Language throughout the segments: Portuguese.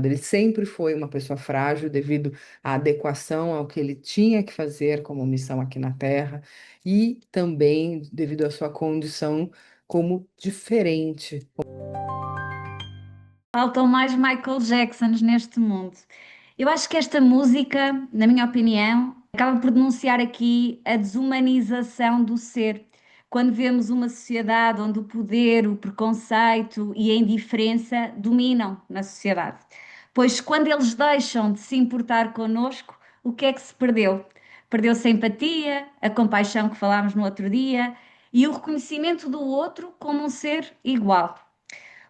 Ele sempre foi uma pessoa frágil devido à adequação ao que ele tinha que fazer como missão aqui na Terra e também devido à sua condição como diferente. Faltam mais Michael Jacksons neste mundo. Eu acho que esta música, na minha opinião, acaba por denunciar aqui a desumanização do ser. Quando vemos uma sociedade onde o poder, o preconceito e a indiferença dominam na sociedade. Pois quando eles deixam de se importar connosco, o que é que se perdeu? Perdeu-se a empatia, a compaixão que falámos no outro dia e o reconhecimento do outro como um ser igual.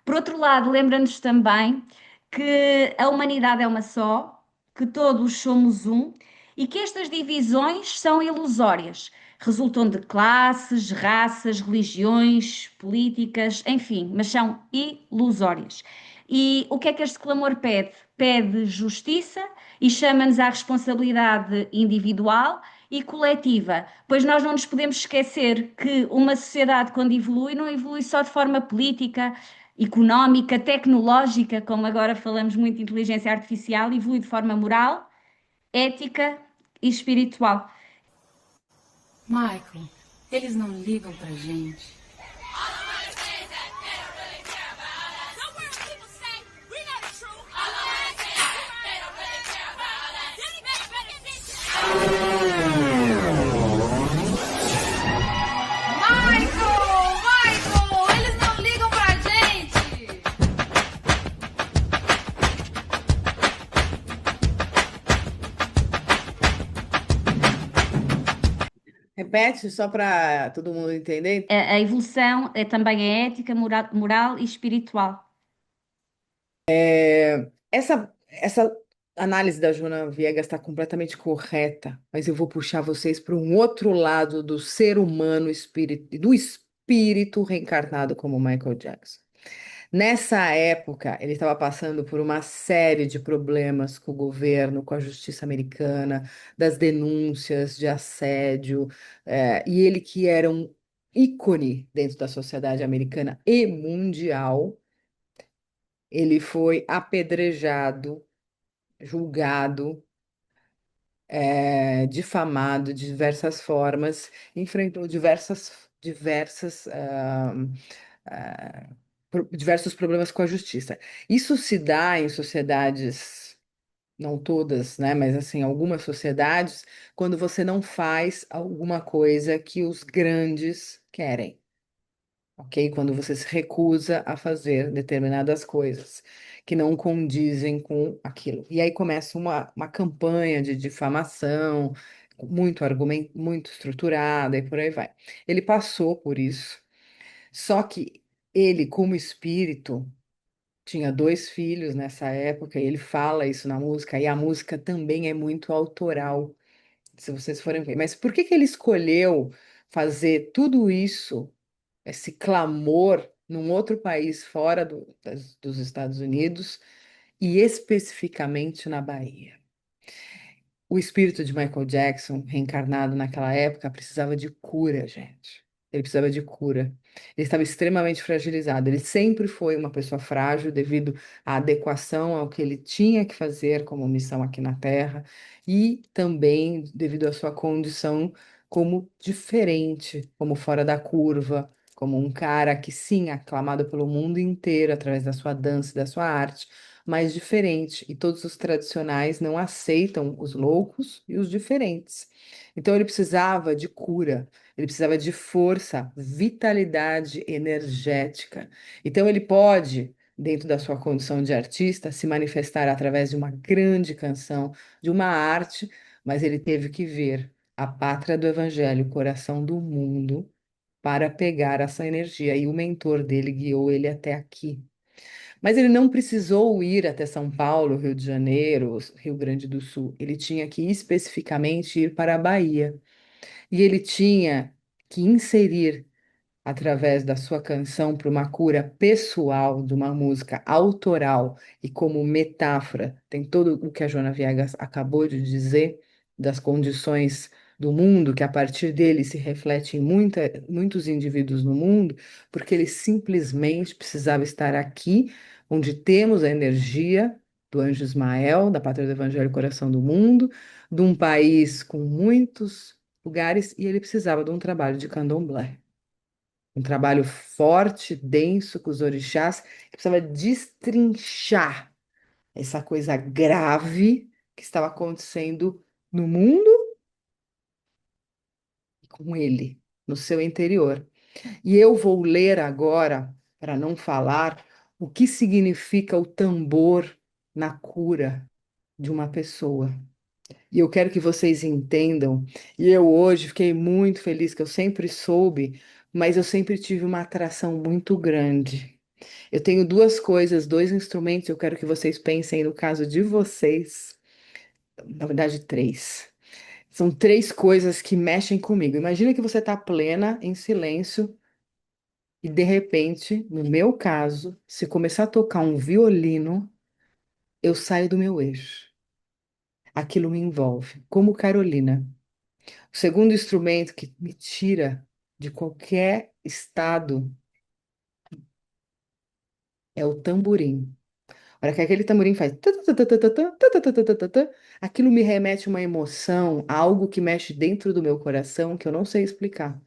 Por outro lado, lembra-nos também que a humanidade é uma só, que todos somos um e que estas divisões são ilusórias, resultam de classes, raças, religiões, políticas, enfim, mas são ilusórias. E o que é que este clamor pede? Pede justiça e chama-nos à responsabilidade individual e coletiva, pois nós não nos podemos esquecer que uma sociedade, quando evolui, não evolui só de forma política, económica, tecnológica, como agora falamos muito de inteligência artificial, evolui de forma moral, ética e espiritual. Michael, eles não ligam pra gente. Michael! Michael! Eles não ligam pra gente! Repete só para todo mundo entender. A evolução é também a ética, moral e espiritual. Essa análise da Joana Viegas está completamente correta, mas eu vou puxar vocês para um outro lado do ser humano, do espírito reencarnado como Michael Jackson. Nessa época, ele estava passando por uma série de problemas com o governo, com a justiça americana, das denúncias de assédio, e ele que era um ícone dentro da sociedade americana e mundial, ele foi apedrejado, julgado, difamado de diversas formas, enfrentou ah, diversos problemas com a justiça. Isso se dá em sociedades, não todas, né, mas assim, algumas sociedades, quando você não faz alguma coisa que os grandes querem. Ok? Quando você se recusa a fazer determinadas coisas que não condizem com aquilo. E aí começa uma campanha de difamação, muito argumento, muito estruturada e por aí vai. Ele passou por isso, só que ele, como espírito, tinha dois filhos nessa época, e ele fala isso na música, e a música também é muito autoral, se vocês forem ver. Mas por que que ele escolheu fazer tudo isso, esse clamor num outro país fora dos Estados Unidos e especificamente na Bahia? O espírito de Michael Jackson, reencarnado naquela época, precisava de cura, gente. Ele precisava de cura. Ele estava extremamente fragilizado. Ele sempre foi uma pessoa frágil devido à adequação ao que ele tinha que fazer como missão aqui na Terra e também devido à sua condição como diferente, como fora da curva, como um cara que sim, aclamado pelo mundo inteiro através da sua dança e da sua arte, mas diferente, e todos os tradicionais não aceitam os loucos e os diferentes. Então ele precisava de cura, ele precisava de força, vitalidade energética. Então ele pode, dentro da sua condição de artista, se manifestar através de uma grande canção, de uma arte, mas ele teve que ver a pátria do evangelho, o coração do mundo, para pegar essa energia. E o mentor dele guiou ele até aqui. Mas ele não precisou ir até São Paulo, Rio de Janeiro, Rio Grande do Sul. Ele tinha que especificamente ir para a Bahia. E ele tinha que inserir, através da sua canção, para uma cura pessoal, de uma música autoral e como metáfora, tem todo o que a Joana Viegas acabou de dizer, das condições do mundo, que a partir dele se reflete em muitos indivíduos no mundo, porque ele simplesmente precisava estar aqui, onde temos a energia do Anjo Ismael, da Pátria do Evangelho Coração do Mundo, de um país com muitos lugares, e ele precisava de um trabalho de candomblé. Um trabalho forte, denso com os orixás, que precisava destrinchar essa coisa grave que estava acontecendo no mundo e com ele, no seu interior. E eu vou ler agora, para não falar, o que significa o tambor na cura de uma pessoa. E eu quero que vocês entendam. E eu hoje fiquei muito feliz, que eu sempre soube, mas eu sempre tive uma atração muito grande. Eu tenho duas coisas, dois instrumentos, eu quero que vocês pensem no caso de vocês. Na verdade, três. São três coisas que mexem comigo. Imagina que você está plena, em silêncio, e de repente, no meu caso, se começar a tocar um violino, eu saio do meu eixo. Aquilo me envolve, como Carolina. O segundo instrumento que me tira de qualquer estado é o tamborim. A hora que aquele tamborim faz, aquilo me remete a uma emoção, a algo que mexe dentro do meu coração que eu não sei explicar.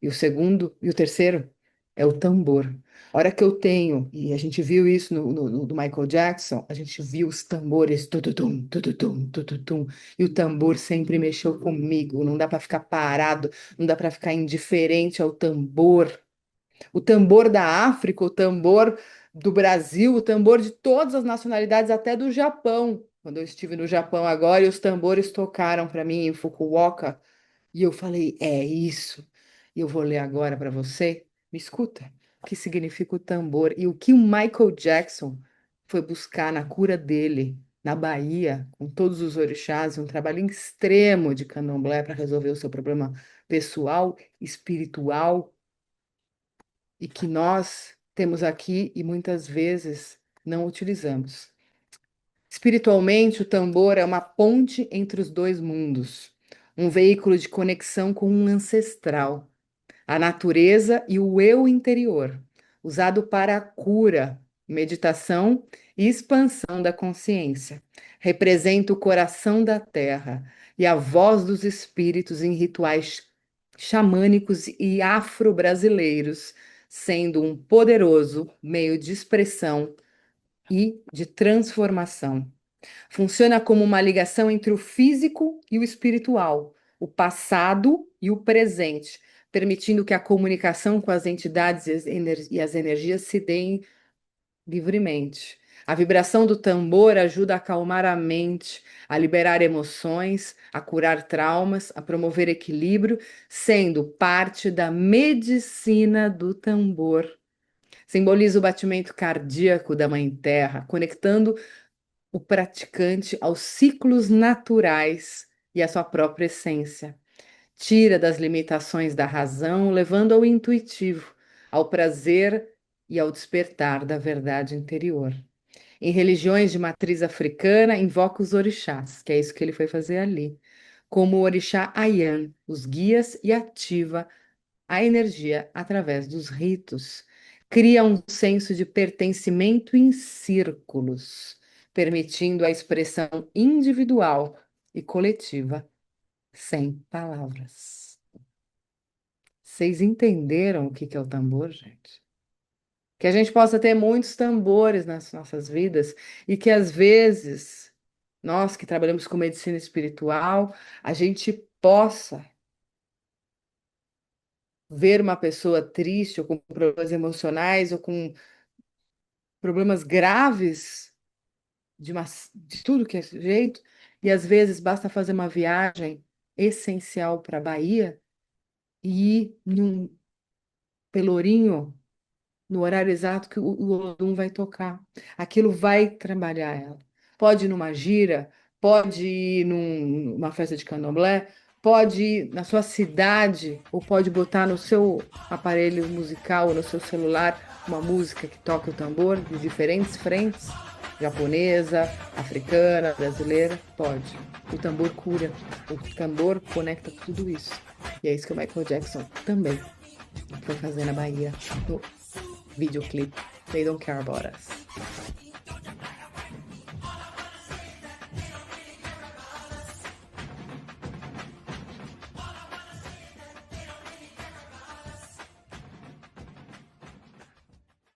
E o segundo, e o terceiro é o tambor. A hora que eu tenho, e a gente viu isso no do Michael Jackson, a gente viu os tambores, tututum, tututum, tututum, e o tambor sempre mexeu comigo. Não dá para ficar parado, não dá para ficar indiferente ao tambor. O tambor da África, o tambor do Brasil, o tambor de todas as nacionalidades, até do Japão. Quando eu estive no Japão agora, e os tambores tocaram para mim em Fukuoka, e eu falei, é isso. E eu vou ler agora para você. Me escuta. O que significa o tambor e o que o Michael Jackson foi buscar na cura dele, na Bahia, com todos os orixás, um trabalho extremo de candomblé para resolver o seu problema pessoal, espiritual, e que nós temos aqui e muitas vezes não utilizamos. Espiritualmente, o tambor é uma ponte entre os dois mundos, um veículo de conexão com um ancestral, a natureza e o eu interior, usado para a cura, meditação e expansão da consciência. Representa o coração da terra e a voz dos espíritos em rituais xamânicos e afro-brasileiros, sendo um poderoso meio de expressão e de transformação. Funciona como uma ligação entre o físico e o espiritual, o passado e o presente, permitindo que a comunicação com as entidades e as energias se deem livremente. A vibração do tambor ajuda a acalmar a mente, a liberar emoções, a curar traumas, a promover equilíbrio, sendo parte da medicina do tambor. Simboliza o batimento cardíaco da Mãe Terra, conectando o praticante aos ciclos naturais e à sua própria essência. Tira das limitações da razão, levando ao intuitivo, ao prazer e ao despertar da verdade interior. Em religiões de matriz africana, invoca os orixás, que é isso que ele foi fazer ali, como o orixá Ayan, os guias e ativa a energia através dos ritos. Cria um senso de pertencimento em círculos, permitindo a expressão individual e coletiva sem palavras. Vocês entenderam o que que é o tambor, gente? Que a gente possa ter muitos tambores nas nossas vidas e que às vezes nós que trabalhamos com medicina espiritual, a gente possa ver uma pessoa triste ou com problemas emocionais ou com problemas graves de tudo que é jeito, e às vezes basta fazer uma viagem essencial para a Bahia e ir num pelourinho no horário exato que o Olodum vai tocar. Aquilo vai trabalhar ela. Pode ir numa gira, pode ir numa festa de candomblé, pode ir na sua cidade, ou pode botar no seu aparelho musical ou no seu celular uma música que toque o tambor de diferentes frentes, japonesa, africana, brasileira, pode. O tambor cura, o tambor conecta tudo isso. E é isso que o Michael Jackson também foi fazer na Bahia, no videoclipe They Don't Care About Us.